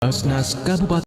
Basnas Kabupaten.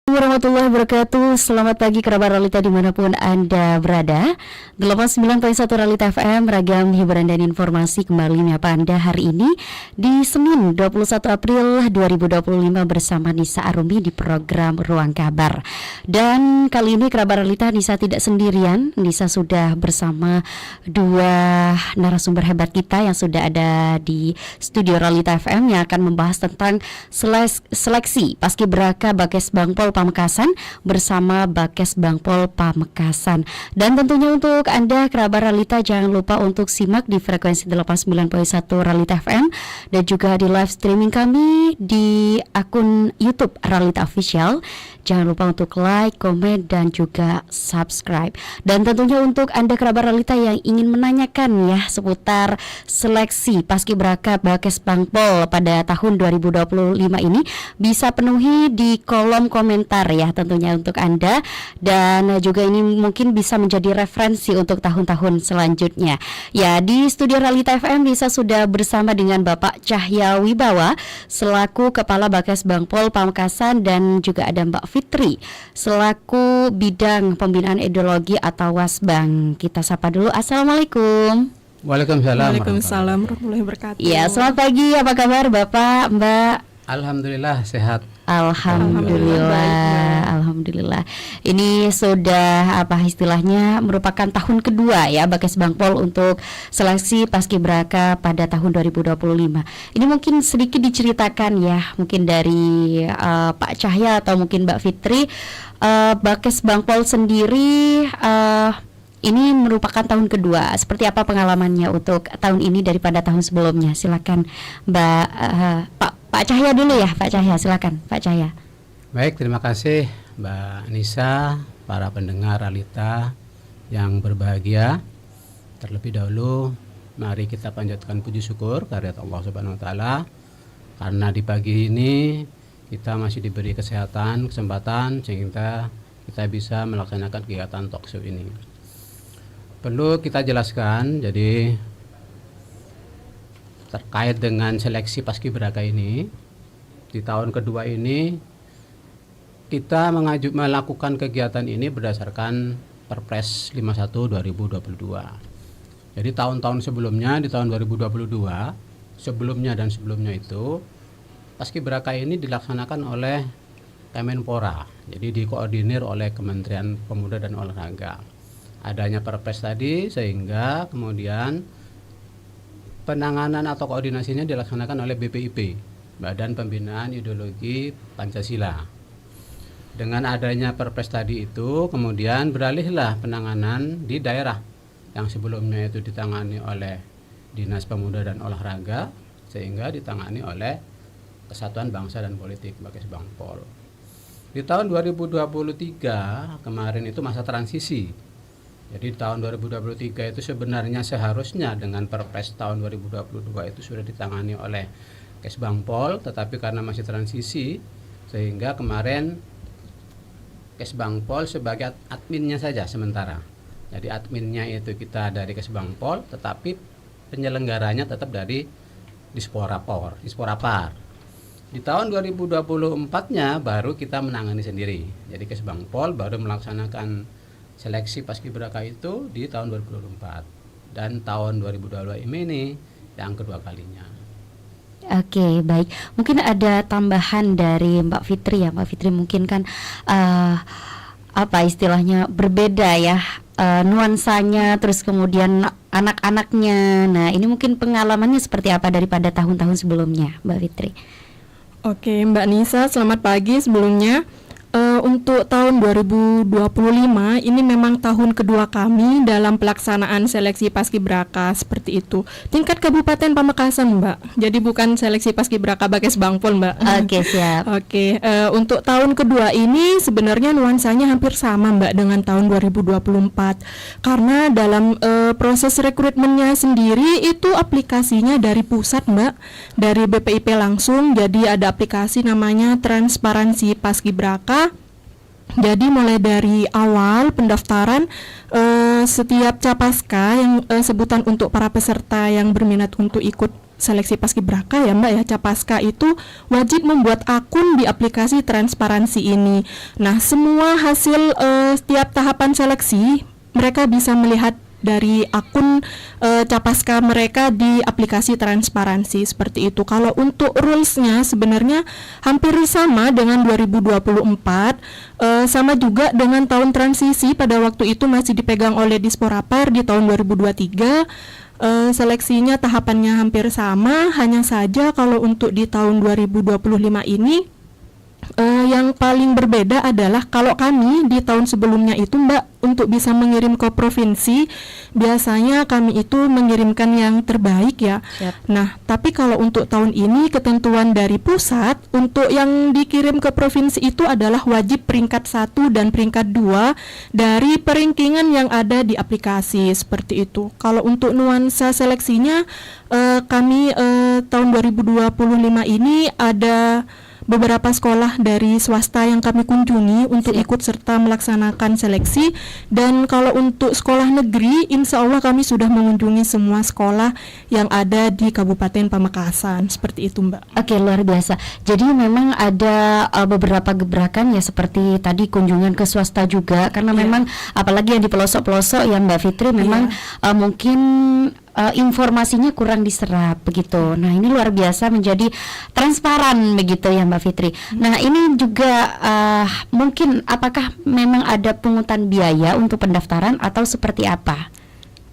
Warahmatullahi wabarakatuh. Selamat pagi kerabat Realita dimanapun Anda berada. 89.1 Realita FM, ragam hiburan dan informasi kembali menyapa Anda hari ini di Senin 21 April 2025 bersama Nisa Arumi di program Ruang Kabar. Dan kali ini kerabat Realita, Nisa tidak sendirian. Nisa sudah bersama dua narasumber hebat kita yang sudah ada di studio Realita FM yang akan membahas tentang seleksi Paskibraka Bakes Bangpol Pamekasan bersama Bakes Bangpol Pamekasan. Dan tentunya untuk Anda kerabat Realita, jangan lupa untuk simak di frekuensi 89.1 Realita FM dan juga di live streaming kami di akun YouTube Realita Official. Jangan lupa untuk like, komen, dan juga subscribe. Dan tentunya untuk Anda kerabat Realita yang ingin menanyakan ya seputar seleksi Paskibraka Bakes Bangpol pada tahun 2025 ini, bisa penuhi di kolom komentar ya tentunya untuk Anda. Dan juga ini mungkin bisa menjadi referensi untuk tahun-tahun selanjutnya. Ya, di studio Realita FM Nisa sudah bersama dengan Bapak Cahya Wibawa selaku Kepala Bakes Bangpol Pamekasan, dan juga ada Mbak Fitri selaku Bidang Pembinaan Ideologi atau Wasbang. Kita sapa dulu. Assalamualaikum. Waalaikumsalam. Waalaikumsalam warahmatullahi wabarakatuh. Ya, selamat pagi. Apa kabar Bapak, Mbak? Alhamdulillah sehat. Alhamdulillah. Ini sudah istilahnya merupakan tahun kedua ya Bakes Bangpol untuk seleksi Paskibraka pada tahun 2025. Ini mungkin sedikit diceritakan ya, mungkin dari Pak Cahya atau mungkin Mbak Fitri, Bakes Bangpol sendiri ini merupakan tahun kedua. Seperti apa pengalamannya untuk tahun ini daripada tahun sebelumnya? Silakan Pak Cahya dulu ya, Pak Cahya, silakan Pak Cahya. Baik, terima kasih Mbak Nisa, para pendengar Realita yang berbahagia. Terlebih dahulu mari kita panjatkan puji syukur kehadirat Allah Subhanahu wa taala karena di pagi ini kita masih diberi kesehatan, kesempatan sehingga kita bisa melaksanakan kegiatan talkshow ini. Perlu kita jelaskan, jadi terkait dengan seleksi Paskibraka ini, di tahun kedua ini kita melakukan kegiatan ini berdasarkan Perpres 51 2022. Jadi tahun-tahun sebelumnya, di tahun 2022 sebelumnya itu Paskibraka ini dilaksanakan oleh Kemenpora, jadi dikoordinir oleh Kementerian Pemuda dan Olahraga. Adanya Perpres tadi sehingga kemudian penanganan atau koordinasinya dilaksanakan oleh BPIP, Badan Pembinaan Ideologi Pancasila. Dengan adanya Perpres tadi itu, kemudian beralihlah penanganan di daerah yang sebelumnya itu ditangani oleh Dinas Pemuda dan Olahraga, sehingga ditangani oleh Kesatuan Bangsa dan Politik Bakes Bangpol. Di tahun 2023 kemarin itu masa transisi. Jadi tahun 2023 itu sebenarnya seharusnya dengan Perpres tahun 2022 itu sudah ditangani oleh Kes Bangpol, tetapi karena masih transisi sehingga kemarin Kes Bangpol sebagai adminnya saja sementara. Jadi adminnya itu kita dari Kes Bangpol, tetapi penyelenggaranya tetap dari Disporapar. Di tahun 2024-nya baru kita menangani sendiri. Jadi Kes Bangpol baru melaksanakan seleksi Paskibraka itu di tahun 2024 dan tahun 2022 ini yang kedua kalinya. Oke, baik. Mungkin ada tambahan dari Mbak Fitri ya. Mbak Fitri mungkin kan istilahnya berbeda ya nuansanya, terus kemudian anak-anaknya. Nah, ini mungkin pengalamannya seperti apa daripada tahun-tahun sebelumnya, Mbak Fitri? Oke, Mbak Nisa, selamat pagi sebelumnya. Untuk tahun 2025 ini memang tahun kedua kami dalam pelaksanaan seleksi Paskibraka seperti itu. Tingkat Kabupaten Pamekasan, Mbak. Jadi bukan seleksi Paskibraka Bakes Bangpol, Mbak. Oke, siap. Oke, untuk tahun kedua ini sebenarnya nuansanya hampir sama, Mbak, dengan tahun 2024. Karena dalam proses rekrutmennya sendiri itu aplikasinya dari pusat, Mbak, dari BPIP langsung. Jadi ada aplikasi namanya Transparansi Paskibraka. Jadi mulai dari awal pendaftaran setiap capaska yang sebutan untuk para peserta yang berminat untuk ikut seleksi Paskibraka ya Mbak ya, capaska itu wajib membuat akun di aplikasi transparansi ini. Nah, semua hasil setiap tahapan seleksi mereka bisa melihat dari akun capaska mereka di aplikasi transparansi seperti itu. Kalau untuk rules-nya sebenarnya hampir sama dengan 2024, sama juga dengan tahun transisi pada waktu itu masih dipegang oleh Disporapar di tahun 2023. Seleksinya tahapannya hampir sama, hanya saja kalau untuk di tahun 2025 ini yang paling berbeda adalah kalau kami di tahun sebelumnya itu Mbak, untuk bisa mengirim ke provinsi biasanya kami itu mengirimkan yang terbaik ya. Siap. Nah, tapi kalau untuk tahun ini ketentuan dari pusat untuk yang dikirim ke provinsi itu adalah wajib peringkat 1 dan peringkat 2 dari peringkingan yang ada di aplikasi seperti itu. Kalau untuk nuansa seleksinya kami tahun 2025 ini ada beberapa sekolah dari swasta yang kami kunjungi untuk ikut serta melaksanakan seleksi. Dan kalau untuk sekolah negeri, insya Allah kami sudah mengunjungi semua sekolah yang ada di Kabupaten Pamekasan. Seperti itu Mbak. Oke, luar biasa. Jadi memang ada beberapa gebrakan ya, seperti tadi kunjungan ke swasta juga. Karena memang apalagi yang di pelosok-pelosok ya Mbak Fitri, memang mungkin informasinya kurang diserap begitu. Nah, ini luar biasa menjadi transparan begitu ya Mbak Fitri. Nah, ini juga mungkin apakah memang ada pungutan biaya untuk pendaftaran atau seperti apa?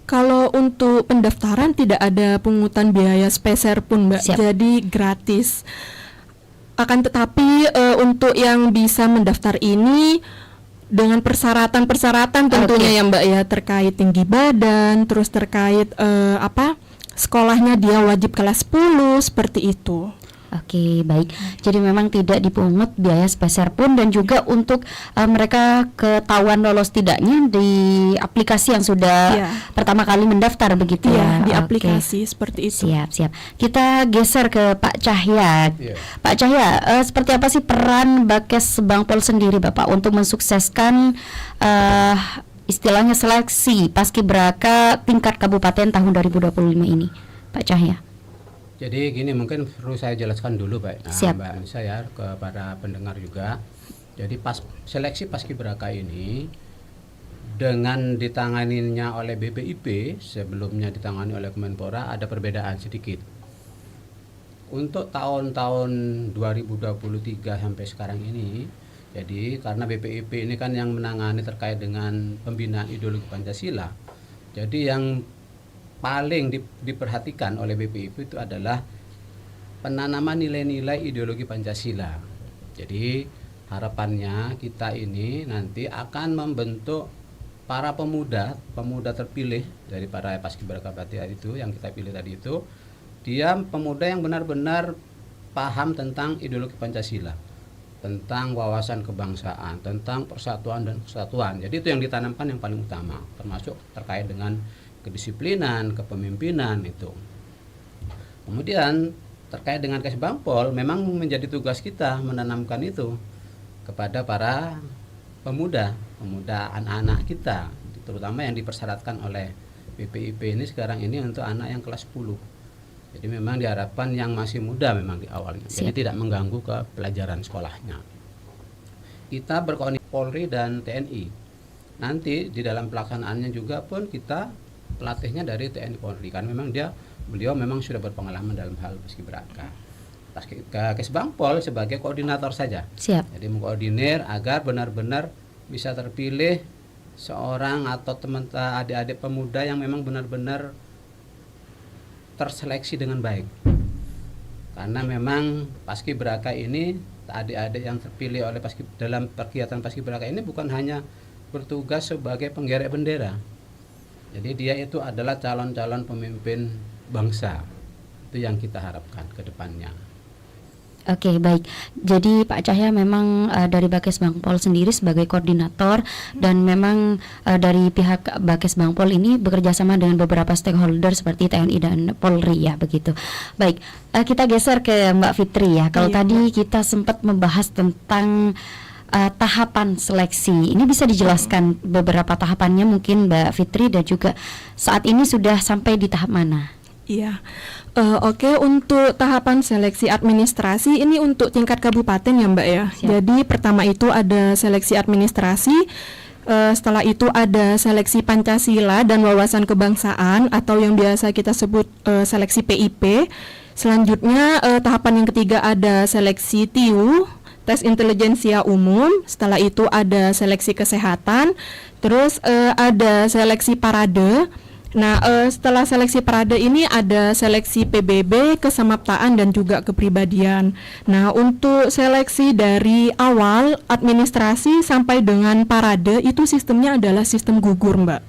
Kalau untuk pendaftaran tidak ada pungutan biaya sepeser pun Mbak. Siap. Jadi gratis. Akan tetapi untuk yang bisa mendaftar ini dengan persyaratan tentunya ya Mbak ya, terkait tinggi badan, terus terkait sekolahnya dia wajib kelas 10 seperti itu. Oke, baik. Jadi memang tidak dipungut biaya sepeser pun, dan juga untuk mereka ketahuan lolos tidaknya di aplikasi yang sudah pertama kali mendaftar begitu ya. Di Oke. aplikasi seperti itu. Siap. Kita geser ke Pak Cahya. Pak Cahya, seperti apa sih peran Bakes Bangpol sendiri Bapak untuk mensukseskan istilahnya seleksi Paskibraka tingkat kabupaten tahun 2025 ini, Pak Cahya? Jadi gini, mungkin perlu saya jelaskan dulu Mbak Siap. Anissa ya, kepada pendengar juga. Jadi seleksi Paskibraka ini dengan ditanganinya oleh BPIP, sebelumnya ditangani oleh Kemenpora, ada perbedaan sedikit. Untuk tahun-tahun 2023 sampai sekarang ini, jadi karena BPIP ini kan yang menangani terkait dengan pembinaan ideologi Pancasila. Jadi yang paling diperhatikan oleh BPIP itu adalah penanaman nilai-nilai ideologi Pancasila. Jadi harapannya kita ini nanti akan membentuk para pemuda terpilih dari para Paskibraka itu yang kita pilih tadi itu, dia pemuda yang benar-benar paham tentang ideologi Pancasila, tentang wawasan kebangsaan, tentang persatuan dan kesatuan. Jadi itu yang ditanamkan yang paling utama, termasuk terkait dengan kedisiplinan, kepemimpinan itu. Kemudian terkait dengan Kes Bangpol, memang menjadi tugas kita menanamkan itu kepada para pemuda anak-anak kita, terutama yang dipersyaratkan oleh BPIP ini sekarang ini untuk anak yang kelas 10. Jadi memang diharapkan yang masih muda memang di awalnya, jadi tidak mengganggu ke pelajaran sekolahnya. Kita berkoordinasi Polri dan TNI. Nanti di dalam pelaksanaannya juga pun kita pelatihnya dari TNI Polri, kan memang beliau memang sudah berpengalaman dalam hal Paskibraka. Kes Bangpol sebagai koordinator saja. Siap. Jadi mengkoordinir agar benar-benar bisa terpilih seorang atau teman adik-adik pemuda yang memang benar-benar terseleksi dengan baik. Karena memang Paskibraka ini, adik-adik yang terpilih oleh dalam kegiatan Paskibraka ini bukan hanya bertugas sebagai penggerek bendera. Jadi dia itu adalah calon-calon pemimpin bangsa. Itu yang kita harapkan ke depannya. Oke, baik. Jadi Pak Cahya memang dari Bakes Bangpol sendiri sebagai koordinator, dan memang dari pihak Bakes Bangpol ini bekerja sama dengan beberapa stakeholder seperti TNI dan Polri ya, begitu. Baik, kita geser ke Mbak Fitri ya. Kalau tadi kita sempat membahas tentang tahapan seleksi, ini bisa dijelaskan beberapa tahapannya mungkin Mbak Fitri, dan juga saat ini sudah sampai di tahap mana? Iya, oke, untuk tahapan seleksi administrasi ini untuk tingkat kabupaten ya Mbak ya. Siap. Jadi pertama itu ada seleksi administrasi, setelah itu ada seleksi Pancasila dan wawasan kebangsaan atau yang biasa kita sebut seleksi PIP. Selanjutnya tahapan yang ketiga ada seleksi TIU, tes intelijensia umum. Setelah itu ada seleksi kesehatan, terus ada seleksi parade. Nah, setelah seleksi parade ini ada seleksi PBB, kesamaptaan dan juga kepribadian. Nah, untuk seleksi dari awal administrasi sampai dengan parade itu sistemnya adalah sistem gugur, Mbak.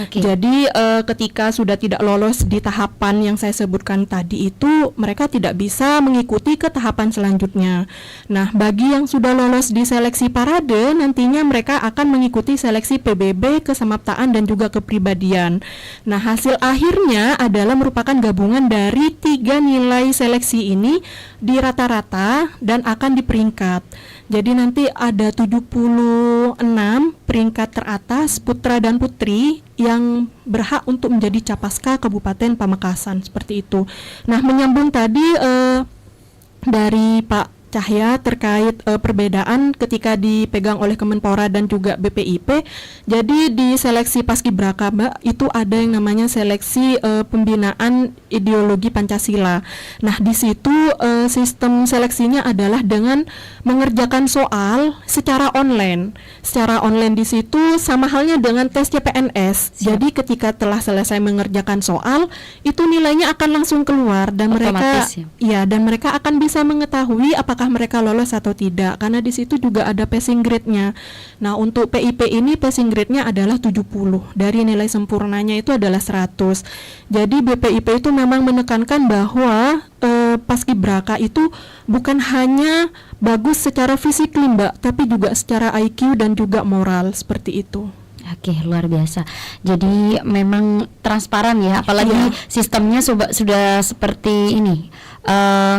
Oke. Jadi ketika sudah tidak lolos di tahapan yang saya sebutkan tadi itu, mereka tidak bisa mengikuti ke tahapan selanjutnya. Nah, bagi yang sudah lolos di seleksi parade, nantinya mereka akan mengikuti seleksi PBB, kesamaptaan dan juga kepribadian. Nah, hasil akhirnya adalah merupakan gabungan dari 3 nilai seleksi ini di rata-rata dan akan diperingkat. Jadi nanti ada 76 peringkat teratas putra dan putri yang berhak untuk menjadi Capaska Kabupaten Pamekasan, seperti itu. Nah, menyambung tadi dari Pak Cahya terkait perbedaan ketika dipegang oleh Kemenpora dan juga BPIP. Jadi di seleksi Paskibraka, Mbak, itu ada yang namanya seleksi pembinaan ideologi Pancasila. Nah, di situ sistem seleksinya adalah dengan mengerjakan soal secara online. Secara online di situ sama halnya dengan tes CPNS. Jadi ketika telah selesai mengerjakan soal, itu nilainya akan langsung keluar dan Otomatis, mereka dan mereka akan bisa mengetahui apakah mereka lolos atau tidak, karena di situ juga ada passing grade-nya. Nah, untuk PIP ini passing grade-nya adalah 70, dari nilai sempurnanya itu adalah 100. Jadi BPIP itu memang menekankan bahwa Paskibraka itu bukan hanya bagus secara fisik, Mbak, tapi juga secara IQ dan juga moral, seperti itu. Oke, luar biasa. Jadi memang transparan ya, apalagi sistemnya sudah seperti ini.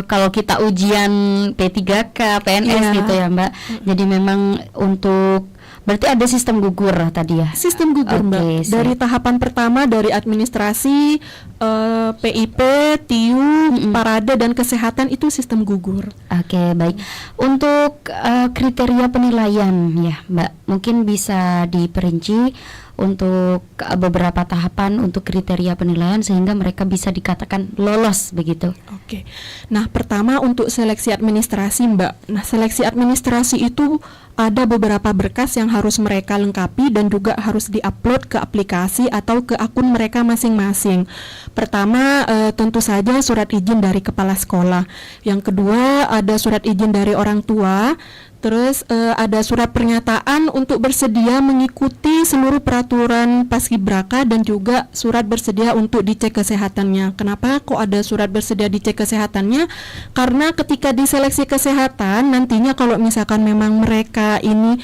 Kalau kita ujian P3K, PNS gitu ya, Mbak. Jadi memang untuk berarti ada sistem gugur tadi ya. Sistem gugur, Mbak. Siap. Dari tahapan pertama dari administrasi, PIP, TIU, parade dan kesehatan itu sistem gugur. Oke, baik. Untuk kriteria penilaian ya, Mbak, mungkin bisa diperinci untuk beberapa tahapan untuk kriteria penilaian sehingga mereka bisa dikatakan lolos begitu. Oke. Nah, pertama untuk seleksi administrasi, Mbak. Nah, seleksi administrasi itu ada beberapa berkas yang harus mereka lengkapi dan juga harus diupload ke aplikasi atau ke akun mereka masing-masing. Pertama, tentu saja surat izin dari kepala sekolah. Yang kedua, ada surat izin dari orang tua. Terus ada surat pernyataan untuk bersedia mengikuti seluruh peraturan Paskibraka dan juga surat bersedia untuk dicek kesehatannya. Kenapa kok ada surat bersedia dicek kesehatannya? Karena ketika diseleksi kesehatan nantinya kalau misalkan memang mereka ini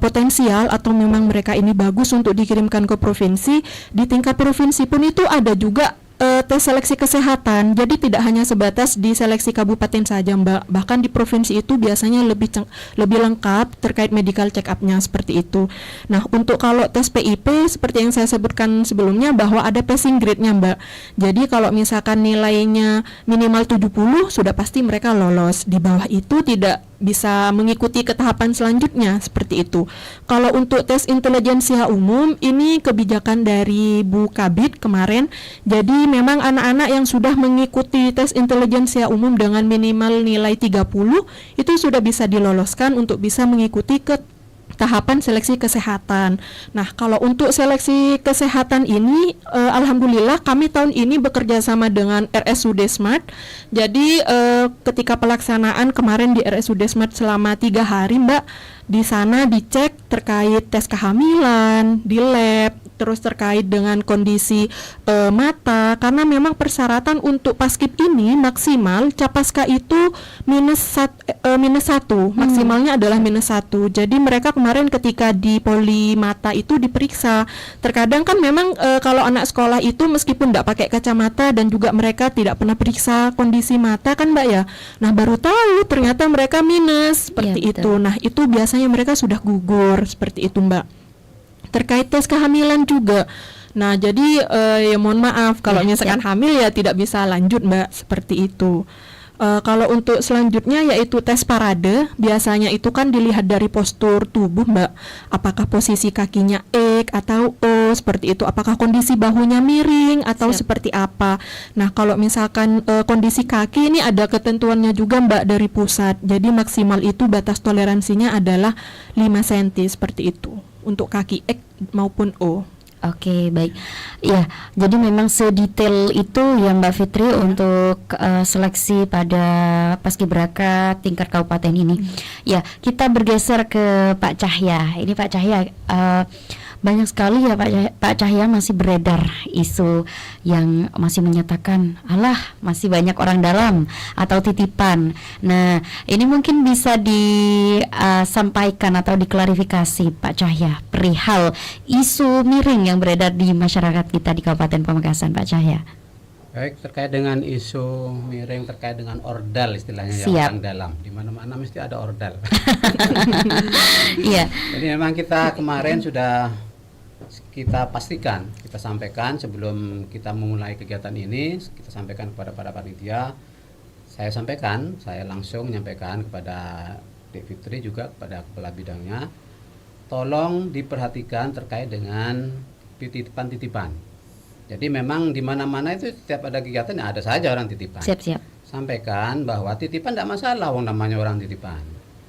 potensial atau memang mereka ini bagus untuk dikirimkan ke provinsi, di tingkat provinsi pun itu ada juga tes seleksi kesehatan. Jadi tidak hanya sebatas di seleksi kabupaten saja, Mbak. Bahkan di provinsi itu biasanya lebih lengkap terkait medical check up-nya, seperti itu. Nah, untuk kalau tes PIP seperti yang saya sebutkan sebelumnya bahwa ada passing grade-nya, Mbak. Jadi kalau misalkan nilainya minimal 70 sudah pasti mereka lolos. Di bawah itu tidak bisa mengikuti ke tahapan selanjutnya, seperti itu. Kalau untuk tes intelijensia umum ini kebijakan dari Bu Kabid kemarin. Jadi memang anak-anak yang sudah mengikuti tes intelijensia umum dengan minimal nilai 30 itu sudah bisa diloloskan untuk bisa mengikuti ke tahapan seleksi kesehatan. Nah, kalau untuk seleksi kesehatan ini, alhamdulillah kami tahun ini bekerja sama dengan RSUD Smart. Jadi ketika pelaksanaan kemarin di RSUD Smart selama 3 hari, Mbak, di sana dicek terkait tes kehamilan di lab, terus terkait dengan kondisi mata, karena memang persyaratan untuk paskib ini maksimal capaska itu -1, maksimalnya adalah -1. Jadi mereka kemarin ketika di poli mata itu diperiksa. Terkadang kan memang kalau anak sekolah itu meskipun tidak pakai kacamata dan juga mereka tidak pernah periksa kondisi mata kan, Mbak ya. Nah, baru tahu ternyata mereka minus seperti Iya, itu. betul. Nah, itu biasanya mereka sudah gugur seperti itu, Mbak. Terkait tes kehamilan juga. Nah, jadi ya mohon maaf kalau Ya, misalkan hamil ya tidak bisa lanjut, Mbak, seperti itu. Kalau untuk selanjutnya yaitu tes parade, biasanya itu kan dilihat dari postur tubuh, Mbak. Apakah posisi kakinya X atau O seperti itu, apakah kondisi bahunya miring atau Siap. seperti apa. Nah, kalau misalkan kondisi kaki ini ada ketentuannya juga, Mbak, dari pusat. Jadi maksimal itu batas toleransinya adalah 5 cm seperti itu untuk kaki X maupun O. Oke, baik. Ya, jadi memang sedetail itu ya Mbak Fitri untuk seleksi pada paskibraka tingkat kabupaten ini. Ya, kita bergeser ke Pak Cahya. Ini Pak Cahya, banyak sekali ya Pak Cahya masih beredar isu yang masih menyatakan, alah masih banyak orang dalam atau titipan. Nah, ini mungkin bisa disampaikan atau diklarifikasi Pak Cahya perihal isu miring yang beredar di masyarakat kita di Kabupaten Pamekasan, Pak Cahya. Baik, terkait dengan isu miring terkait dengan ordal istilahnya ya, Siap. orang dalam. Di mana-mana mesti ada ordal. Iya. Jadi memang kita kemarin sudah kita pastikan, kita sampaikan sebelum kita memulai kegiatan ini, kita sampaikan kepada para panitia. Saya sampaikan, saya langsung menyampaikan kepada Dek Fitri juga kepada kepala bidangnya, tolong diperhatikan terkait dengan titipan-titipan. Jadi memang di mana-mana itu setiap ada kegiatan ya ada saja orang titipan. Siap. Sampaikan bahwa titipan tidak masalah, wong namanya orang titipan.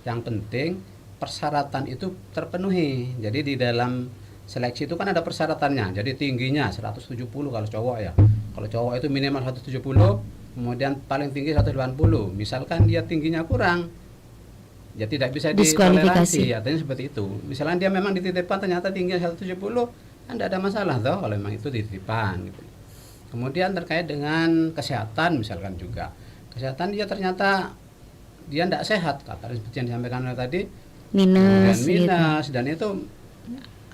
Yang penting persyaratan itu terpenuhi. Jadi di dalam seleksi itu kan ada persyaratannya. Jadi tingginya 170 kalau cowok ya. Kalau cowok itu minimal 170, kemudian paling tinggi 180. Misalkan dia tingginya kurang, ya tidak bisa ditoleransi, artinya seperti itu. Misalnya dia memang dititipkan ternyata tingginya 170, kan tidak ada masalah toh kalau memang itu dititipan gitu. Kemudian terkait dengan kesehatan misalkan juga. Kesehatan dia ternyata dia tidak sehat, kata seperti yang disampaikan oleh tadi, Minus, kemudian minus, dan itu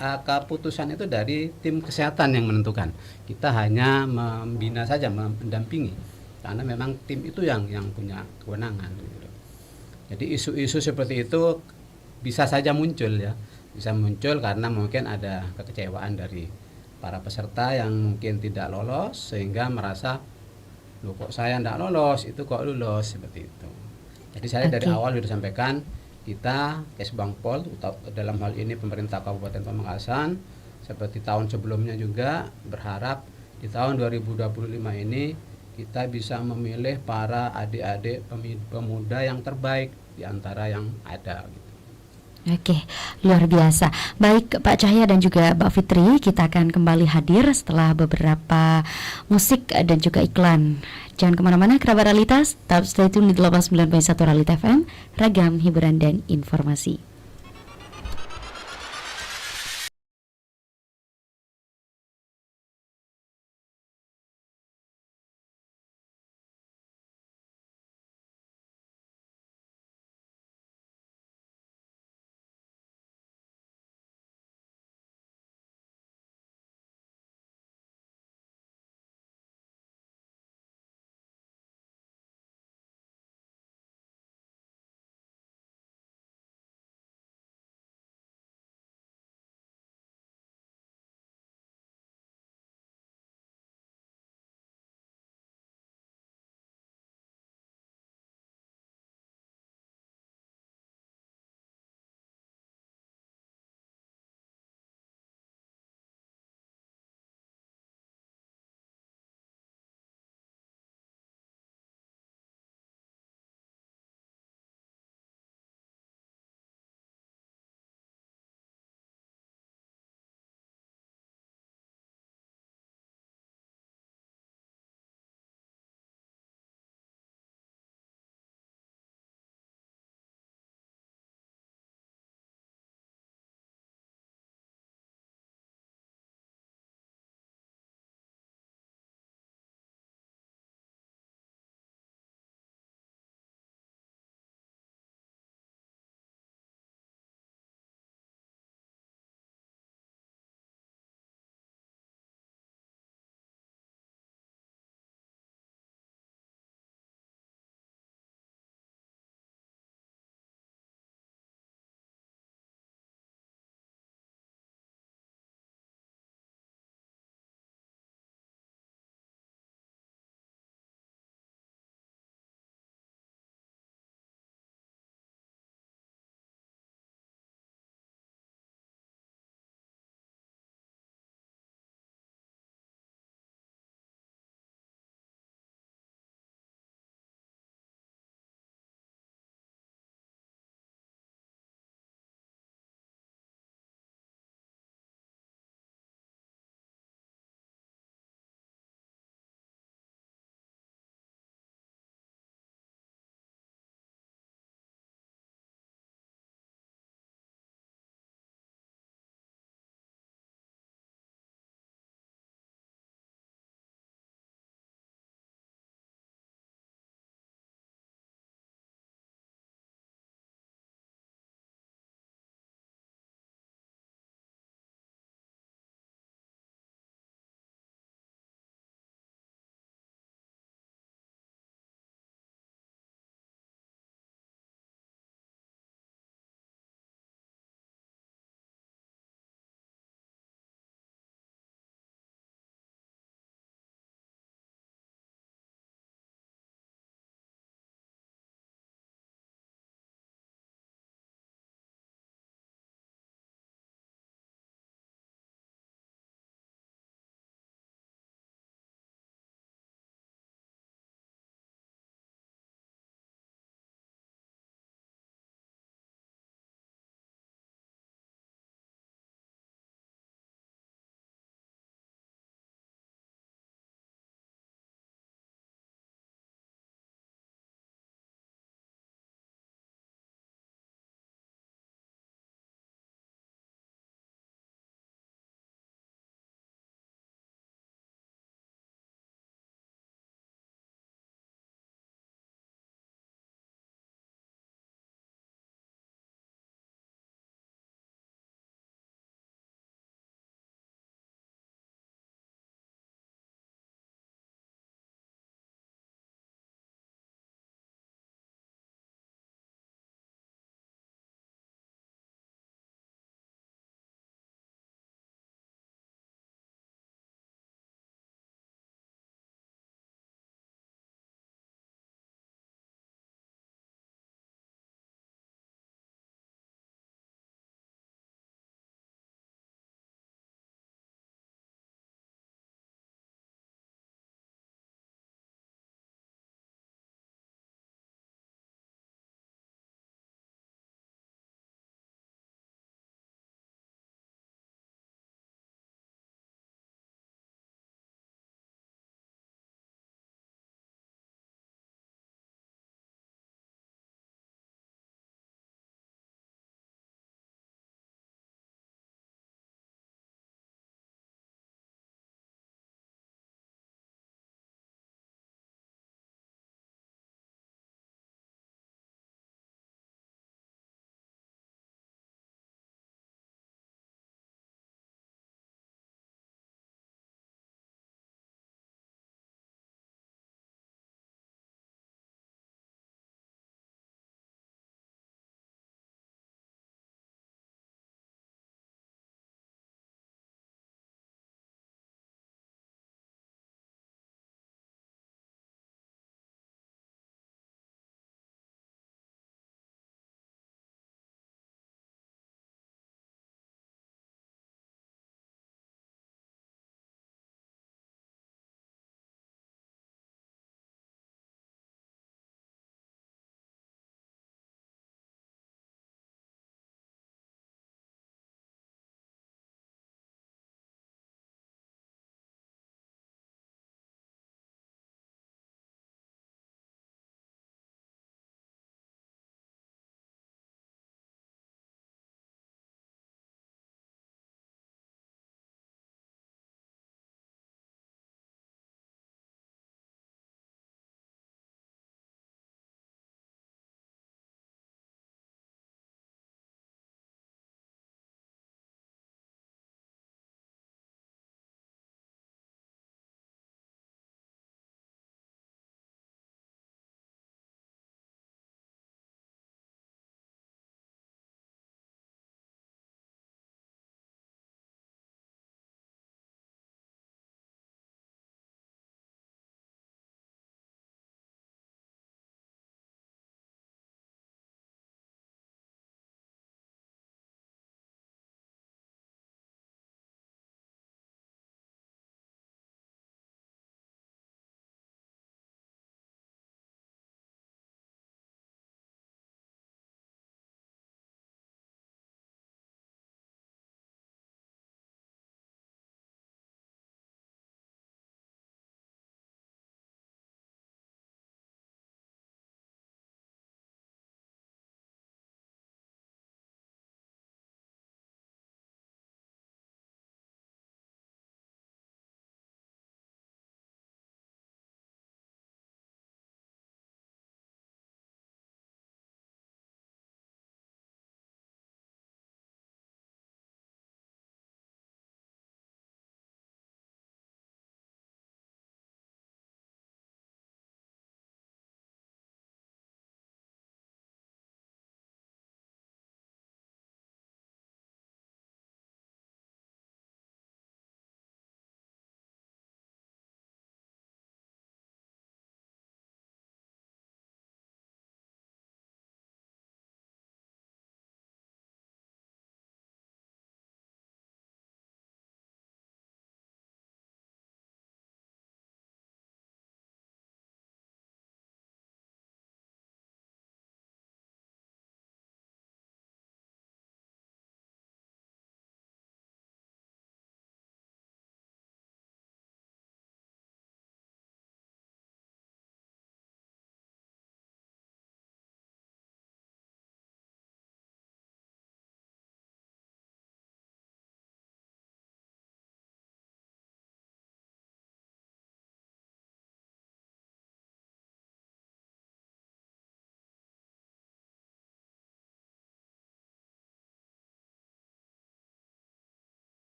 keputusan itu dari tim kesehatan yang menentukan. Kita hanya membina saja, mendampingi, karena memang tim itu yang punya kewenangan gitu. Jadi isu-isu seperti itu bisa saja muncul ya, bisa muncul karena mungkin ada kekecewaan dari para peserta yang mungkin tidak lolos sehingga merasa, loh kok saya tidak lolos, itu kok lolos, seperti itu. Jadi saya dari awal sudah sampaikan, kita Kesbangpol dalam hal ini pemerintah Kabupaten Pamekasan seperti tahun sebelumnya juga berharap di tahun 2025 ini kita bisa memilih para adik-adik pemuda yang terbaik di antara yang ada gitu. Oke, luar biasa. Baik Pak Cahya dan juga Mbak Fitri, kita akan kembali hadir setelah beberapa musik dan juga iklan. Jangan kemana-mana, kerabat Realitas, tetap stay tune di 89.1 Realita FM, ragam hiburan dan informasi.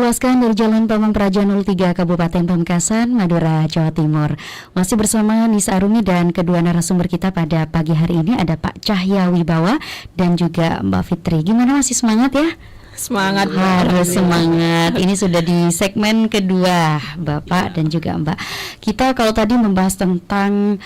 luaskan dari Jalan Pamang Praja 03 Kabupaten Pamekasan, Madura, Jawa Timur. Masih bersama Nisa Arumi dan kedua narasumber kita pada pagi hari ini ada Pak Cahya Wibawa dan juga Mbak Fitri. Gimana, masih semangat ya? Semangat, harus semangat. Ini sudah di segmen kedua, Bapak dan juga Mbak. Kita kalau tadi membahas tentang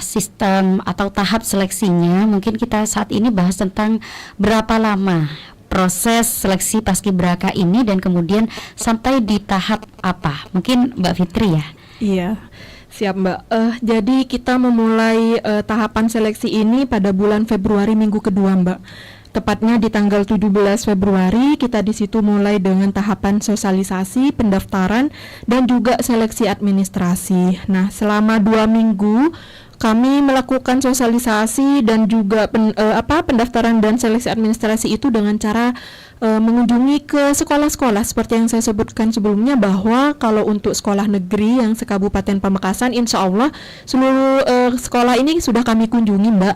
sistem atau tahap seleksinya, mungkin kita saat ini bahas tentang berapa lama proses seleksi paskibraka ini dan kemudian sampai di tahap apa? Mungkin Mbak Fitri ya. Iya. Siap, Mbak. Jadi kita memulai tahapan seleksi ini pada bulan Februari minggu kedua, Mbak. Tepatnya di tanggal 17 Februari kita di situ mulai dengan tahapan sosialisasi, pendaftaran, dan juga seleksi administrasi. Nah, selama 2 minggu kami melakukan sosialisasi dan juga pendaftaran dan seleksi administrasi itu dengan cara mengunjungi ke sekolah-sekolah seperti yang saya sebutkan sebelumnya, bahwa kalau untuk sekolah negeri yang sekabupaten Pamekasan, insya Allah seluruh sekolah ini sudah kami kunjungi, Mbak.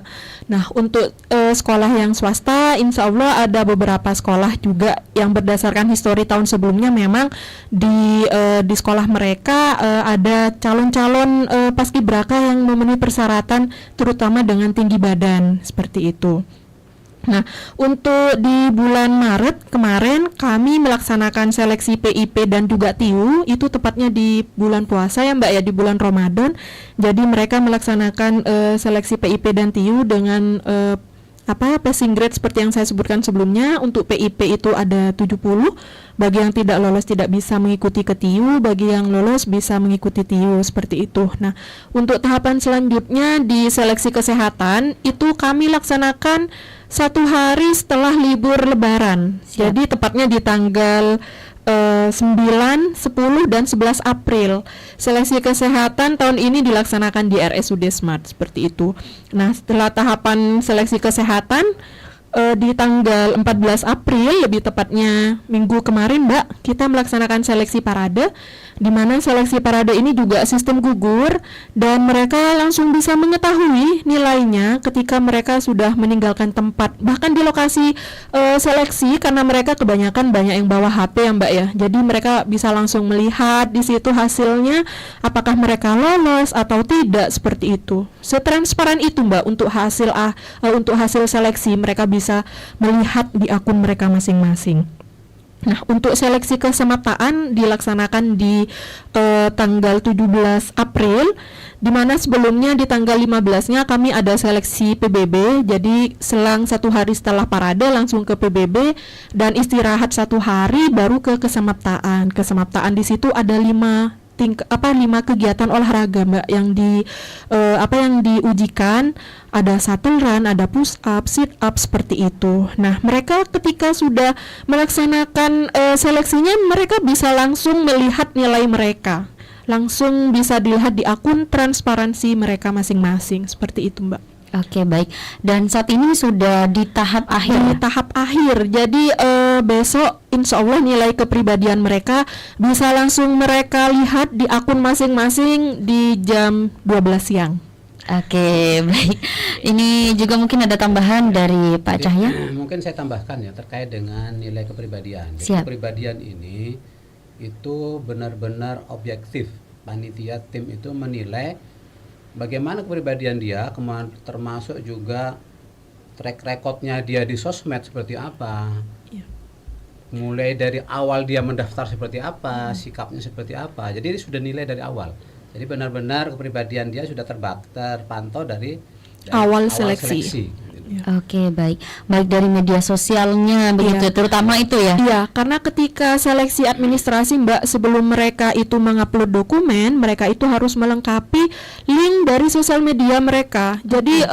Nah, untuk sekolah yang swasta, insya Allah ada beberapa sekolah juga yang berdasarkan histori tahun sebelumnya memang di sekolah mereka ada calon-calon paskibraka yang memenuhi persyaratan terutama dengan tinggi badan seperti itu. Nah, untuk di bulan Maret kemarin kami melaksanakan seleksi PIP dan juga TIU, itu tepatnya di bulan puasa ya, Mbak ya, di bulan Ramadan. Jadi mereka melaksanakan seleksi PIP dan TIU dengan passing grade seperti yang saya sebutkan sebelumnya. Untuk PIP itu ada 70, bagi yang tidak lolos tidak bisa mengikuti ke TIU, bagi yang lolos bisa mengikuti TIU, seperti itu. Nah, untuk tahapan selanjutnya di seleksi kesehatan itu kami laksanakan 1 hari setelah libur Lebaran. Siap. Jadi tepatnya di tanggal 9, 10, dan 11 April. Seleksi kesehatan tahun ini dilaksanakan di RSUD Smart, seperti itu. Nah, setelah tahapan seleksi kesehatan di tanggal 14 April, lebih tepatnya minggu kemarin, Mbak, kita melaksanakan seleksi parade, di mana seleksi parade ini juga sistem gugur dan mereka langsung bisa mengetahui nilainya ketika mereka sudah meninggalkan tempat. Bahkan di lokasi seleksi, karena mereka kebanyakan banyak yang bawa HP ya, Mbak ya, jadi mereka bisa langsung melihat di situ hasilnya apakah mereka lolos atau tidak, seperti itu. Setransparan itu, Mbak, untuk hasil seleksi mereka bisa melihat di akun mereka masing-masing. Nah, untuk seleksi kesemaptaan dilaksanakan di tanggal 17 April, di mana sebelumnya di tanggal 15-nya kami ada seleksi PBB. Jadi selang 1 hari setelah parade langsung ke PBB dan istirahat 1 hari baru ke kesemaptaan. Kesemaptaan di situ ada 5 kegiatan olahraga, Mbak, yang diujikan. Ada shuttle run, ada push up, sit up, seperti itu. Nah, mereka ketika sudah melaksanakan seleksinya, mereka bisa langsung melihat nilai mereka, langsung bisa dilihat di akun transparansi mereka masing-masing, seperti itu, Mbak. Oke, baik. Dan saat ini sudah di tahap akhir. Di tahap akhir. Jadi besok insya Allah nilai kepribadian mereka bisa langsung mereka lihat di akun masing-masing di jam 12 siang. Oke, baik. Ini juga mungkin ada tambahan dari Pak Cahya. Mungkin saya tambahkan ya terkait dengan nilai kepribadian. Jadi Siap. kepribadian ini itu benar-benar objektif. Panitia tim itu menilai bagaimana kepribadian dia, termasuk juga track recordnya dia di sosmed seperti apa. Ya. Mulai dari awal dia mendaftar seperti apa, sikapnya seperti apa. Jadi sudah nilai dari awal. Jadi benar-benar kepribadian dia sudah terpantau dari Awal seleksi. Oke, baik. Baik dari media sosialnya begitu, terutama itu ya. Iya, karena ketika seleksi administrasi, Mbak, sebelum mereka itu mengupload dokumen, mereka itu harus melengkapi link dari sosial media mereka. Jadi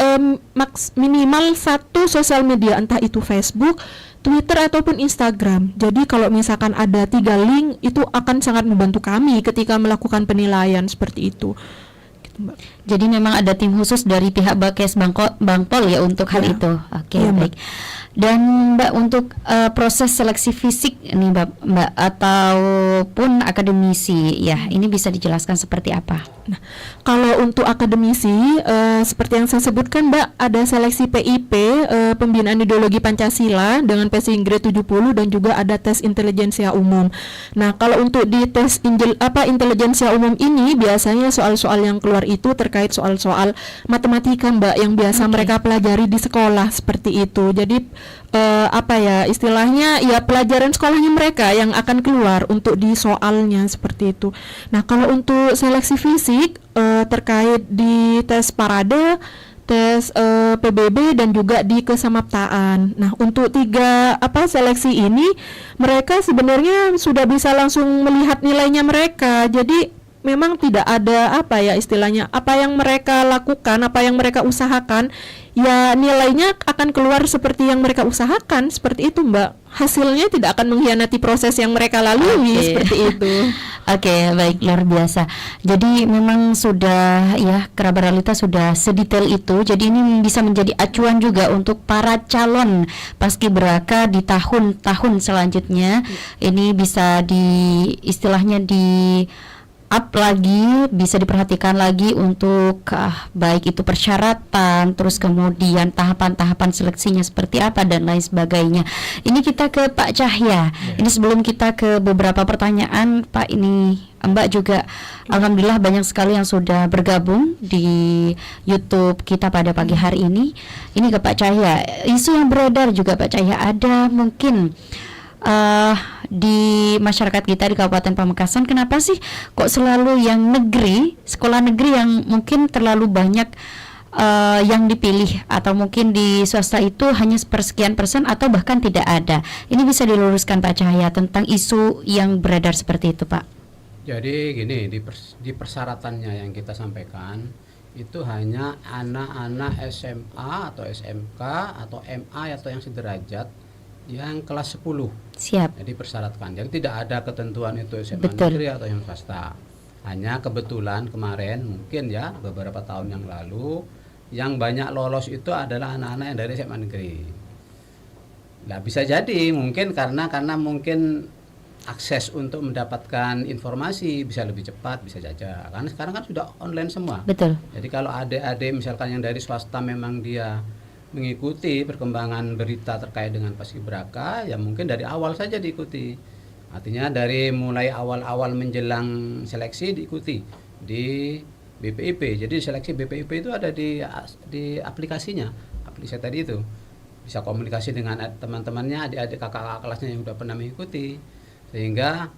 minimal 1 sosial media, entah itu Facebook, Twitter ataupun Instagram. Jadi kalau misalkan ada 3 link, itu akan sangat membantu kami ketika melakukan penilaian seperti itu. Gitu, Mbak. Jadi memang ada tim khusus dari pihak Bakes Bangpol ya untuk hal Ya. itu. Oke, Iya, Mbak. baik. Dan Mbak, untuk proses seleksi fisik ini Mbak ataupun akademisi ya, ini bisa dijelaskan seperti apa? Nah, kalau untuk akademisi, seperti yang saya sebutkan, Mbak, ada seleksi PIP, pembinaan ideologi Pancasila dengan passing grade 70 dan juga ada tes intelijensia umum. Nah, kalau untuk di tes intelijensia umum ini biasanya soal-soal yang keluar itu terkait soal-soal matematika, Mbak, yang biasa mereka pelajari di sekolah seperti itu. Jadi istilahnya ya pelajaran sekolahnya mereka yang akan keluar untuk di soalnya seperti itu. Nah, kalau untuk seleksi fisik terkait di tes parade, tes PBB dan juga di kesamaptaan. Nah, untuk tiga seleksi ini mereka sebenarnya sudah bisa langsung melihat nilainya mereka. Jadi memang tidak ada istilahnya apa yang mereka lakukan, apa yang mereka usahakan, ya nilainya akan keluar seperti yang mereka usahakan, seperti itu, Mbak. Hasilnya tidak akan mengkhianati proses yang mereka lalui, seperti itu. Oke, baik, luar biasa. Jadi memang sudah ya Kerabat Realita sudah sedetail itu. Jadi ini bisa menjadi acuan juga untuk para calon paskibraka di tahun-tahun selanjutnya. Ini bisa istilahnya di up lagi, bisa diperhatikan lagi untuk baik itu persyaratan, terus kemudian tahapan-tahapan seleksinya seperti apa dan lain sebagainya. Ini kita ke Pak Cahya. Ini sebelum kita ke beberapa pertanyaan, Pak, ini Mbak juga alhamdulillah banyak sekali yang sudah bergabung di YouTube kita pada pagi hari ini. Ini ke Pak Cahya. Isu yang beredar juga Pak Cahya, ada mungkin di masyarakat kita di Kabupaten Pamekasan, kenapa sih kok selalu yang negeri, sekolah negeri yang mungkin terlalu banyak yang dipilih, atau mungkin di swasta itu hanya sepersekian persen atau bahkan tidak ada. Ini bisa diluruskan Pak Cahya tentang isu yang beredar seperti itu, Pak. Jadi gini, di persyaratannya yang kita sampaikan itu hanya anak-anak SMA atau SMK atau MA atau yang sederajat yang kelas 10. Siap. Jadi persyaratkan. Jadi tidak ada ketentuan itu SMA Betul. negeri atau yang swasta. Hanya kebetulan kemarin mungkin ya beberapa tahun yang lalu yang banyak lolos itu adalah anak-anak yang dari SMA negeri. Nah, bisa jadi mungkin karena mungkin akses untuk mendapatkan informasi bisa lebih cepat, bisa saja. Karena sekarang kan sudah online semua. Betul. Jadi kalau adik-adik misalkan yang dari swasta memang dia mengikuti perkembangan berita terkait dengan paskibraka, ya mungkin dari awal saja diikuti. Artinya dari mulai awal-awal menjelang seleksi diikuti di BPIP. Jadi seleksi BPIP itu ada di aplikasinya, aplikasi tadi itu. Bisa komunikasi dengan teman-temannya, adik-adik kakak-kakak kelasnya yang sudah pernah mengikuti, sehingga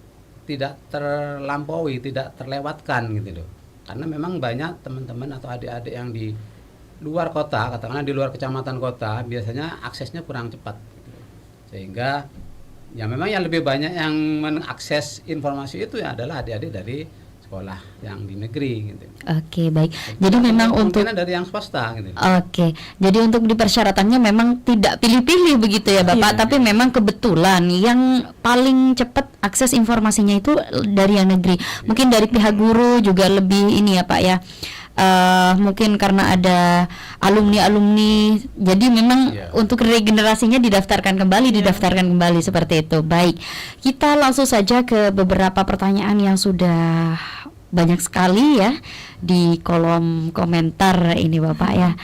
tidak terlampaui, tidak terlewatkan gitu loh. Karena memang banyak teman-teman atau adik-adik yang di luar kota, katakanlah di luar kecamatan kota, biasanya aksesnya kurang cepat gitu. Sehingga ya memang yang lebih banyak yang mengakses informasi itu ya adalah adik-adik dari sekolah yang di negeri gitu. Oke, baik. Jadi memang untuk dari yang swasta gitu. Oke, jadi untuk di persyaratannya memang tidak pilih-pilih begitu ya Bapak, Iya. tapi memang kebetulan yang paling cepat akses informasinya itu dari yang negeri. Mungkin dari pihak guru juga lebih ini ya Pak ya. Mungkin karena ada alumni, jadi memang untuk regenerasinya didaftarkan kembali seperti itu. Baik, kita langsung saja ke beberapa pertanyaan yang sudah banyak sekali ya di kolom komentar ini Bapak ya.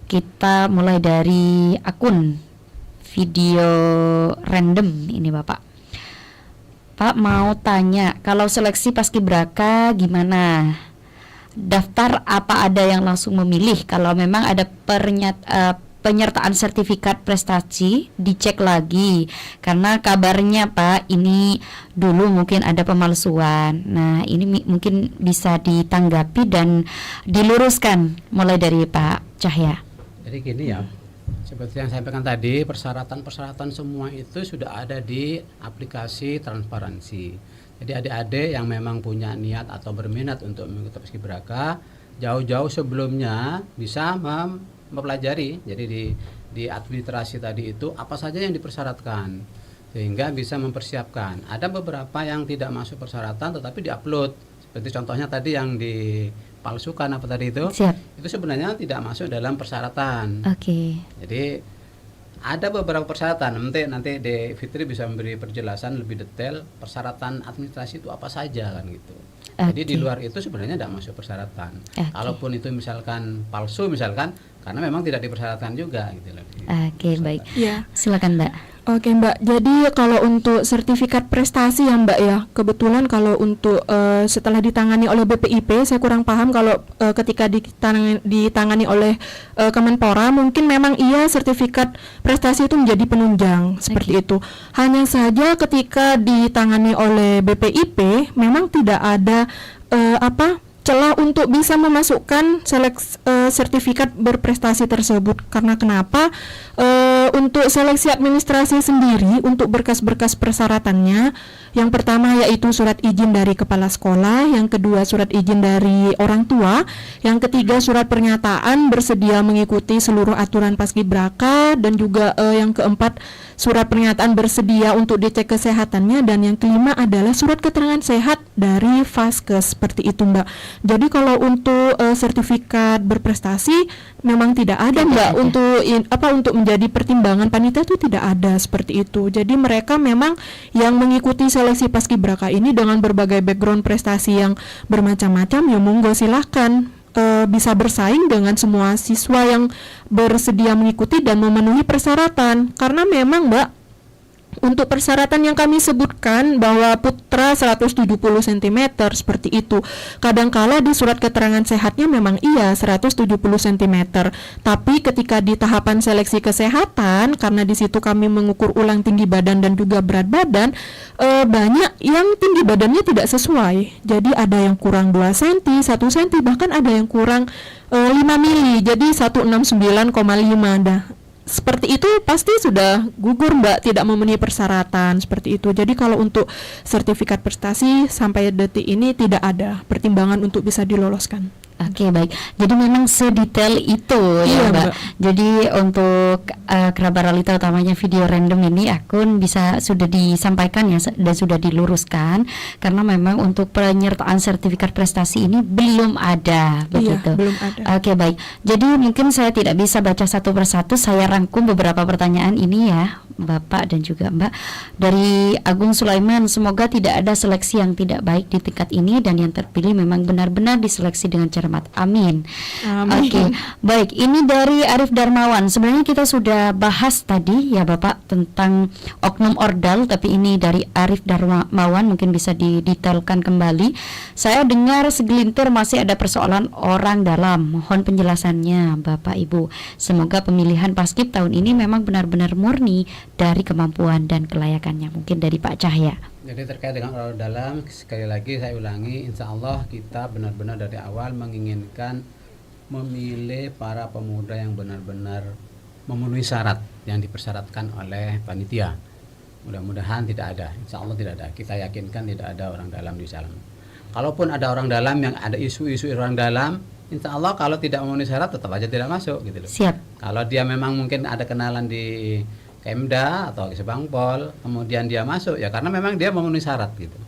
Kita mulai dari akun video random ini Bapak. Pak mau tanya, kalau seleksi paskibraka gimana? Daftar apa ada yang langsung memilih? Kalau memang ada penyertaan sertifikat prestasi, dicek lagi. Karena kabarnya Pak, ini dulu mungkin ada pemalsuan. Nah, ini mungkin bisa ditanggapi dan diluruskan mulai dari Pak Cahya. Jadi gini ya, seperti yang saya sampaikan tadi, persyaratan semua itu sudah ada di aplikasi transparansi. Jadi adik-adik yang memang punya niat atau berminat untuk mengikuti paskibraka, jauh-jauh sebelumnya bisa mempelajari. Jadi di administrasi tadi itu apa saja yang dipersyaratkan, sehingga bisa mempersiapkan. Ada beberapa yang tidak masuk persyaratan tetapi diupload. Seperti contohnya tadi yang di dipalsukan apa tadi itu, Siap. itu sebenarnya tidak masuk dalam persyaratan. Oke. Jadi ada beberapa persyaratan. Nanti De Fitri bisa memberi perjelasan lebih detail persyaratan administrasi itu apa saja kan gitu. Jadi di luar itu sebenarnya tidak masuk persyaratan. Kalaupun itu misalkan palsu misalkan, karena memang tidak dipersyaratkan juga gitu loh. Oke, baik. Ya. Silakan Mbak. Oke Mbak, jadi kalau untuk sertifikat prestasi ya Mbak ya, kebetulan kalau untuk setelah ditangani oleh BPIP, saya kurang paham kalau ketika ditangani oleh Kemenpora, mungkin memang iya sertifikat prestasi itu menjadi penunjang seperti itu. Hanya saja ketika ditangani oleh BPIP, memang tidak ada celah untuk bisa memasukkan sertifikat berprestasi tersebut. Karena kenapa? Untuk seleksi administrasi sendiri, untuk berkas-berkas persyaratannya, yang pertama yaitu surat izin dari kepala sekolah, yang kedua surat izin dari orang tua, yang ketiga surat pernyataan bersedia mengikuti seluruh aturan paskibraka, dan juga yang keempat surat pernyataan bersedia untuk dicek kesehatannya, dan yang kelima adalah surat keterangan sehat dari Vaskes, seperti itu Mbak. Jadi kalau untuk sertifikat berprestasi memang tidak ada Mbak, untuk menjadi pertimbangan panitia itu tidak ada seperti itu. Jadi mereka memang yang mengikuti seleksi paskibraka ini dengan berbagai background prestasi yang bermacam-macam, ya monggo silahkan bisa bersaing dengan semua siswa yang bersedia mengikuti dan memenuhi persyaratan. Karena memang Mbak, untuk persyaratan yang kami sebutkan bahwa putra 170 cm seperti itu, kadangkala di surat keterangan sehatnya memang iya 170 cm, tapi ketika di tahapan seleksi kesehatan, karena di situ kami mengukur ulang tinggi badan dan juga berat badan, banyak yang tinggi badannya tidak sesuai. Jadi ada yang kurang 2 cm, 1 cm, bahkan ada yang kurang 5 mili, jadi 169,5 dah. Seperti itu pasti sudah gugur Mbak, tidak memenuhi persyaratan seperti itu. Jadi kalau untuk sertifikat prestasi sampai detik ini tidak ada pertimbangan untuk bisa diloloskan. Oke, baik. Jadi memang sedetail itu ya Mbak. Jadi untuk kerabat realita utamanya video random ini akun sudah disampaikan ya dan sudah diluruskan, karena memang untuk penyertaan sertifikat prestasi ini belum ada begitu. Belum ada. Oke, baik. Jadi mungkin saya tidak bisa baca satu persatu, saya rangkum beberapa pertanyaan ini ya Bapak dan juga Mbak. Dari Agung Sulaiman, semoga tidak ada seleksi yang tidak baik di tingkat ini dan yang terpilih memang benar-benar diseleksi dengan cermat. Amin. Oke, baik. Ini dari Arif Darmawan. Sebenarnya kita sudah bahas tadi ya Bapak tentang oknum ordal, tapi ini dari Arif Darmawan, mungkin bisa didetailkan kembali. Saya dengar segelintir masih ada persoalan orang dalam. Mohon penjelasannya Bapak Ibu. Semoga pemilihan Paskib tahun ini memang benar-benar murni dari kemampuan dan kelayakannya. Mungkin dari Pak Cahya. Jadi terkait dengan orang dalam, sekali lagi saya ulangi, insya Allah kita benar-benar dari awal menginginkan memilih para pemuda yang benar-benar memenuhi syarat yang dipersyaratkan oleh panitia. Mudah-mudahan tidak ada, insya Allah tidak ada. Kita yakinkan tidak ada orang dalam di dalam. Kalaupun ada orang dalam yang ada isu-isu orang dalam, insya Allah kalau tidak memenuhi syarat tetap aja tidak masuk gitu loh. Siap. Kalau dia memang mungkin ada kenalan di Kemda atau Sebangpol, kemudian dia masuk ya karena memang dia memenuhi syarat gitu.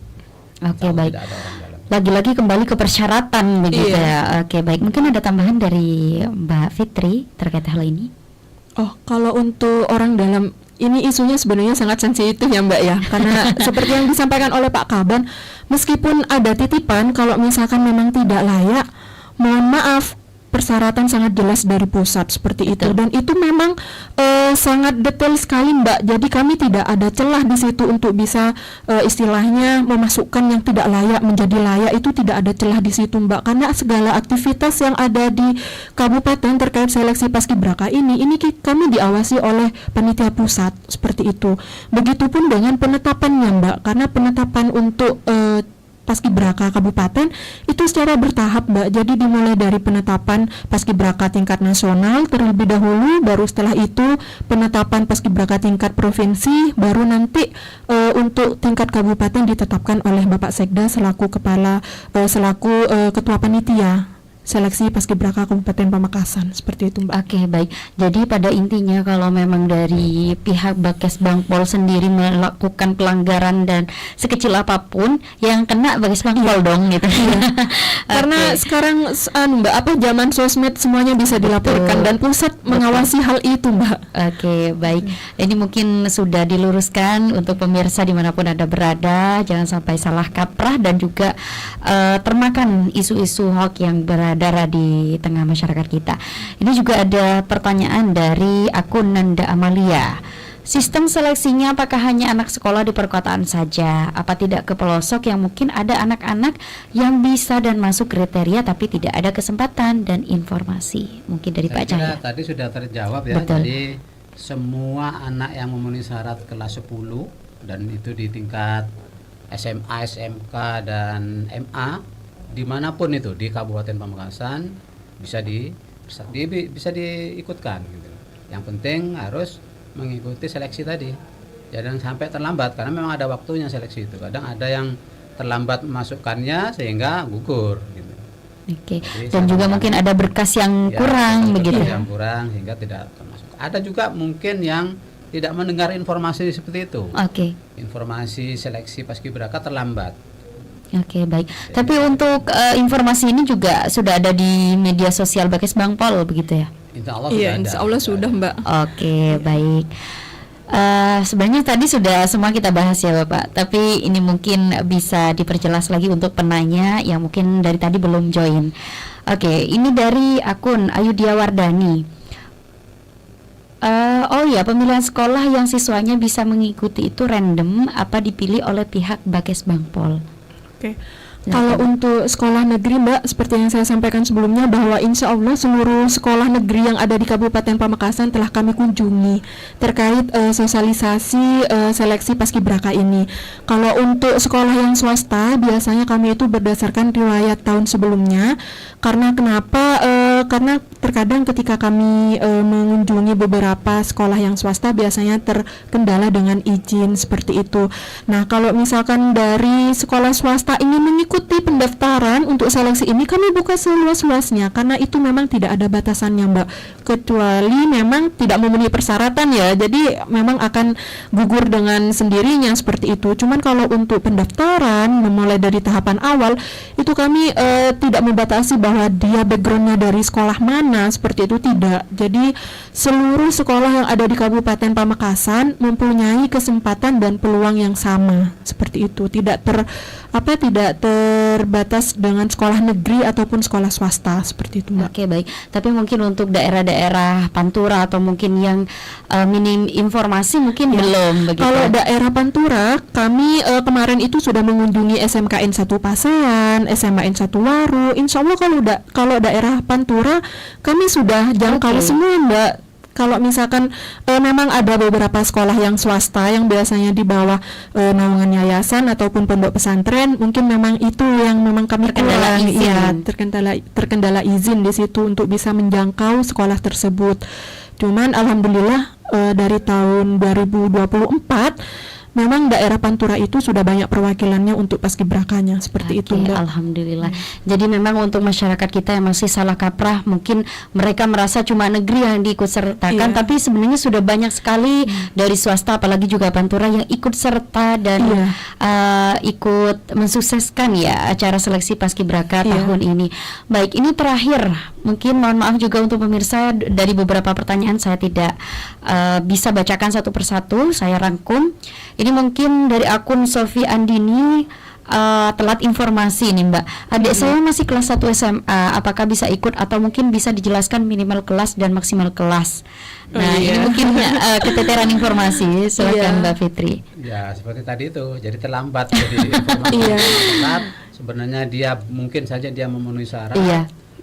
Oke, baik. Tidak ada orang dalam. Lagi-lagi kembali ke persyaratan begitu ya. Oke, baik. Mungkin ada tambahan dari Mbak Fitri terkait hal ini? Oh, kalau untuk orang dalam ini isunya sebenarnya sangat sensitif ya Mbak ya, karena seperti yang disampaikan oleh Pak Kaban, meskipun ada titipan kalau misalkan memang tidak layak, mohon maaf, persyaratan sangat jelas dari pusat seperti itu. Dan itu memang sangat detail sekali Mbak. Jadi kami tidak ada celah di situ untuk bisa istilahnya memasukkan yang tidak layak menjadi layak, itu tidak ada celah di situ Mbak. Karena segala aktivitas yang ada di kabupaten terkait seleksi paskibraka ini kami diawasi oleh panitia pusat seperti itu. Begitupun dengan penetapannya Mbak. Karena penetapan untuk paskibraka kabupaten itu secara bertahap Mbak. Jadi dimulai dari penetapan paskibraka tingkat nasional terlebih dahulu, baru setelah itu penetapan paskibraka tingkat provinsi, baru nanti untuk tingkat kabupaten ditetapkan oleh Bapak Sekda selaku ketua panitia seleksi Paskibraka Kabupaten Pamekasan. Seperti itu, Mbak. Oke, baik. Jadi pada intinya kalau memang dari pihak Bakes Bangpol sendiri melakukan pelanggaran dan sekecil apapun yang kena Bakes Bangpol dong gitu. Karena sekarang Mbak, zaman sosmed semuanya bisa dilaporkan dan pusat mengawasi hal itu, Mbak. Oke, baik. Ini mungkin sudah diluruskan untuk pemirsa dimanapun Anda berada, jangan sampai salah kaprah dan juga termakan isu-isu hoax yang berada di tengah masyarakat kita. Ini juga ada pertanyaan dari akun Nanda Amalia. Sistem seleksinya apakah hanya anak sekolah di perkotaan saja? Apa tidak ke pelosok yang mungkin ada anak-anak yang bisa dan masuk kriteria tapi tidak ada kesempatan dan informasi? Mungkin dari Pak Cahya. Tadi sudah terjawab ya. Betul. Jadi semua anak yang memenuhi syarat kelas 10 dan itu di tingkat SMA, SMK dan MA dimanapun itu di Kabupaten Pamekasan bisa diikutkan gitu. Yang penting harus mengikuti seleksi tadi. Jangan sampai terlambat karena memang ada waktunya seleksi itu. Kadang ada yang terlambat memasukkannya sehingga gugur gitu. Oke. Jadi Dan juga mungkin ada berkas yang kurang begitu. Yang kurang sehingga tidak termasuk. Ada juga mungkin yang tidak mendengar informasi seperti itu. Oke. Informasi seleksi Paskibraka terlambat. Oke, baik. Tapi untuk informasi ini juga sudah ada di media sosial Bakes Bangpol begitu ya? Insya Allah Iya, sudah ada. insya Allah sudah, Mbak. Oke, baik. Sebenarnya tadi sudah semua kita bahas ya Bapak, tapi ini mungkin bisa diperjelas lagi untuk penanya yang mungkin dari tadi belum join. Oke, ini dari akun Ayudia Wardani. Oh ya, pemilihan sekolah yang siswanya bisa mengikuti itu random apa dipilih oleh pihak Bakes Bangpol? Oke. Kalau untuk sekolah negeri, Mbak, seperti yang saya sampaikan sebelumnya bahwa insya Allah seluruh sekolah negeri yang ada di Kabupaten Pamekasan telah kami kunjungi terkait sosialisasi seleksi Paskibraka ini. Kalau untuk sekolah yang swasta, biasanya kami itu berdasarkan riwayat tahun sebelumnya. Karena kenapa? Karena terkadang ketika kami mengunjungi beberapa sekolah yang swasta biasanya terkendala dengan izin seperti itu. Nah, kalau misalkan dari sekolah swasta ingin mengikuti pendaftaran untuk seleksi ini, kami buka seluas-luasnya karena itu memang tidak ada batasannya, Mbak. Kecuali memang tidak memenuhi persyaratan ya. Jadi memang akan gugur dengan sendirinya seperti itu. Cuman kalau untuk pendaftaran memulai dari tahapan awal itu kami tidak membatasi bahwa dia backgroundnya dari sekolah mana, seperti itu tidak. Jadi seluruh sekolah yang ada di Kabupaten Pamekasan mempunyai kesempatan dan peluang yang sama seperti itu. Tidak terbatas dengan sekolah negeri ataupun sekolah swasta seperti itu, Mbak. Oke, baik. Tapi mungkin untuk daerah-daerah Pantura atau mungkin yang minim informasi mungkin belum begitu. Kalau daerah Pantura, kami kemarin itu sudah mengunjungi SMKN 1 Pasean, SMAN 1 Waru. Insya Allah kalau daerah Pantura kami sudah jangkau semua, Mbak. Kalau misalkan memang ada beberapa sekolah yang swasta yang biasanya di bawah naungan yayasan ataupun pondok pesantren, mungkin memang itu yang memang kami terkendala izin. Ya, terkendala izin di situ untuk bisa menjangkau sekolah tersebut. Cuman alhamdulillah dari tahun 2024 memang daerah Pantura itu sudah banyak perwakilannya untuk Paskibrakanya seperti itu, Mbak. Alhamdulillah. Jadi memang untuk masyarakat kita yang masih salah kaprah, mungkin mereka merasa cuma negeri yang diikut sertakan, tapi sebenarnya sudah banyak sekali dari swasta, apalagi juga Pantura yang ikut serta dan ikut mensukseskan ya acara seleksi Paskibraka tahun ini. Baik, ini terakhir. Mungkin mohon maaf juga untuk pemirsa, dari beberapa pertanyaan saya tidak bisa bacakan satu persatu, saya rangkum. Ini mungkin dari akun Sofi Andini, telat informasi nih Mbak. Adik saya masih kelas 1 SMA, apakah bisa ikut atau mungkin bisa dijelaskan minimal kelas dan maksimal kelas? Nah, ini mungkin keteteran informasi. Silakan Mbak Fitri. Ya, seperti tadi itu, jadi terlambat jadi informasi telat. Sebenarnya dia mungkin saja dia memenuhi syarat.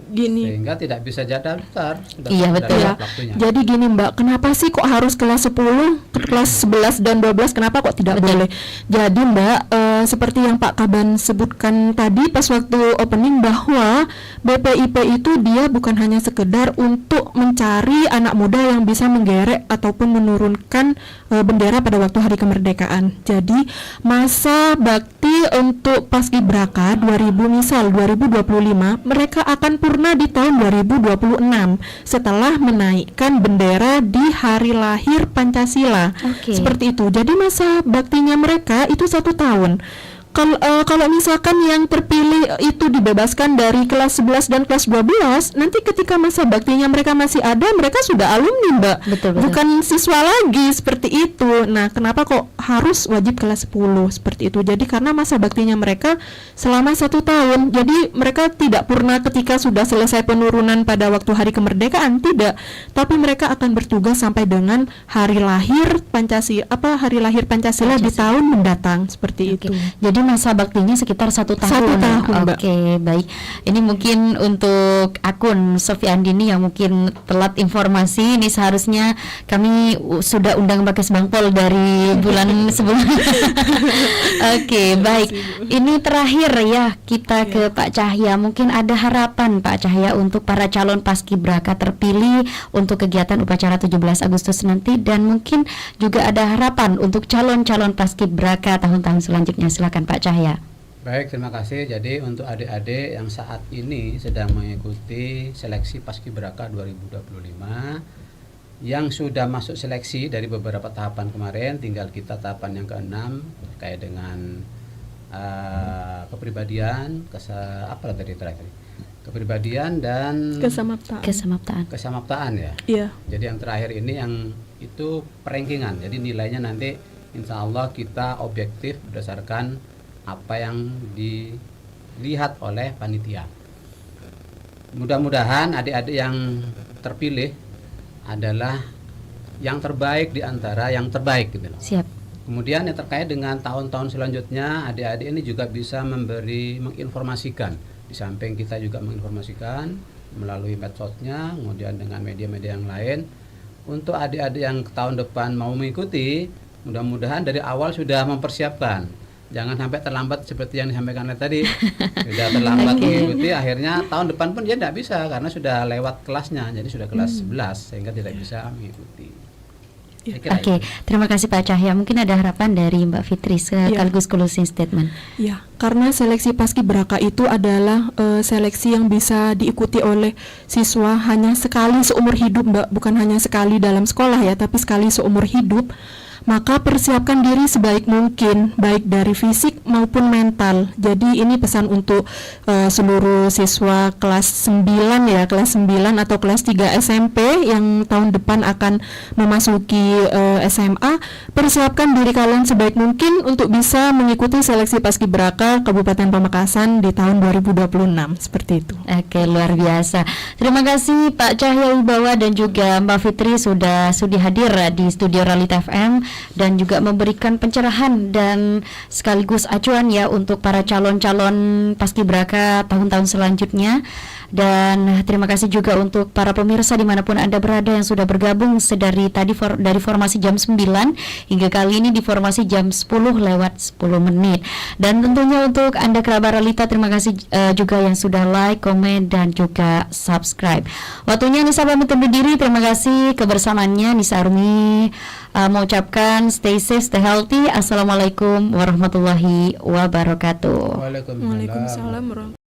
Sehingga tidak bisa daftar. Betul ya. Jadi gini Mbak, kenapa sih kok harus kelas 10, kelas 11 dan 12, kenapa kok tidak boleh? Jadi Mbak, seperti yang Pak Kaban sebutkan tadi pas waktu opening, bahwa BPIP itu dia bukan hanya sekedar untuk mencari anak muda yang bisa menggerek ataupun menurunkan bendera pada waktu hari kemerdekaan. Jadi masa bakti untuk Paskibraka 2025 mereka akan sempurna di tahun 2026 setelah menaikkan bendera di hari lahir Pancasila. Oke. Seperti itu. Jadi masa baktinya mereka itu 1 tahun. Kalau misalkan yang terpilih itu dibebaskan dari kelas 11 dan kelas 12, nanti ketika masa baktinya mereka masih ada, mereka sudah alumni, Mbak. Betul. Bukan siswa lagi, seperti itu. Nah, kenapa kok harus wajib kelas 10 seperti itu? Jadi karena masa baktinya mereka selama 1 tahun. Jadi mereka tidak purna ketika sudah selesai penurunan pada waktu hari kemerdekaan, tidak. Tapi mereka akan bertugas sampai dengan hari lahir Pancasila di tahun mendatang, seperti Oke. itu. Jadi masa baktinya sekitar 1 tahun. 1 tahun, Mbak. Oke, baik. Ini mungkin untuk akun Sofi Andini yang mungkin telat informasi. Ini seharusnya kami sudah undang Mbak Kesbangpol dari bulan sebelumnya. Oke, baik. Ini terakhir ya kita ke Pak Cahya. Mungkin ada harapan Pak Cahya untuk para calon paskibraka terpilih untuk kegiatan upacara 17 Agustus nanti, dan mungkin juga ada harapan untuk calon-calon paskibraka tahun-tahun selanjutnya. Silakan Pak Cahya. Baik, terima kasih. Jadi untuk adik-adik yang saat ini sedang mengikuti seleksi Paskibraka 2025 yang sudah masuk seleksi dari beberapa tahapan kemarin, tinggal kita tahapan yang ke-6 terkait dengan kepribadian, kepribadian dan kesamaptaan ya. Iya. Jadi yang terakhir ini yang itu perankingan. Jadi nilainya nanti insya Allah kita objektif berdasarkan apa yang dilihat oleh panitia. Mudah-mudahan adik-adik yang terpilih adalah yang terbaik di antara yang terbaik gitu loh. Siap. Kemudian yang terkait dengan tahun-tahun selanjutnya, adik-adik ini juga bisa menginformasikan. Di samping kita juga menginformasikan melalui medsosnya, kemudian dengan media-media yang lain. Untuk adik-adik yang tahun depan mau mengikuti, mudah-mudahan dari awal sudah mempersiapkan. Jangan sampai terlambat seperti yang disampaikan tadi. Sudah terlambat mengikuti, akhirnya tahun depan pun dia tidak bisa karena sudah lewat kelasnya, jadi sudah kelas 11 sehingga tidak bisa mengikuti. Oke, terima kasih Pak Cahya. Mungkin ada harapan dari Mbak Fitri sekaligus closing statement. Ya, karena seleksi Paskibraka itu adalah seleksi yang bisa diikuti oleh siswa hanya sekali seumur hidup, Mbak. Bukan hanya sekali dalam sekolah ya, tapi sekali seumur hidup. Maka persiapkan diri sebaik mungkin, baik dari fisik maupun mental. Jadi ini pesan untuk seluruh siswa kelas 9 ya, kelas 9 atau kelas 3 SMP yang tahun depan akan memasuki SMA. Persiapkan diri kalian sebaik mungkin untuk bisa mengikuti seleksi Paskibraka Kabupaten Pamekasan di tahun 2026, seperti itu. Oke, luar biasa. Terima kasih Pak Cahya Wibawa dan juga Mbak Fitri sudah hadir di studio Realita FM dan juga memberikan pencerahan dan sekaligus acuan ya untuk para calon-calon paskibraka tahun-tahun selanjutnya. Dan terima kasih juga untuk para pemirsa dimanapun Anda berada yang sudah bergabung dari tadi dari formasi jam 9 hingga kali ini di formasi jam 10:10. Dan tentunya untuk Anda kerabat Realita, terima kasih juga yang sudah like, komen dan juga subscribe. Waktunya Nisa pamit undur diri. Terima kasih kebersamaannya. Nisa Arumi mengucapkan stay safe, stay healthy. Assalamualaikum warahmatullahi wabarakatuh. Waalaikumsalam. Waalaikumsalam warahmatullahi wabarakatuh.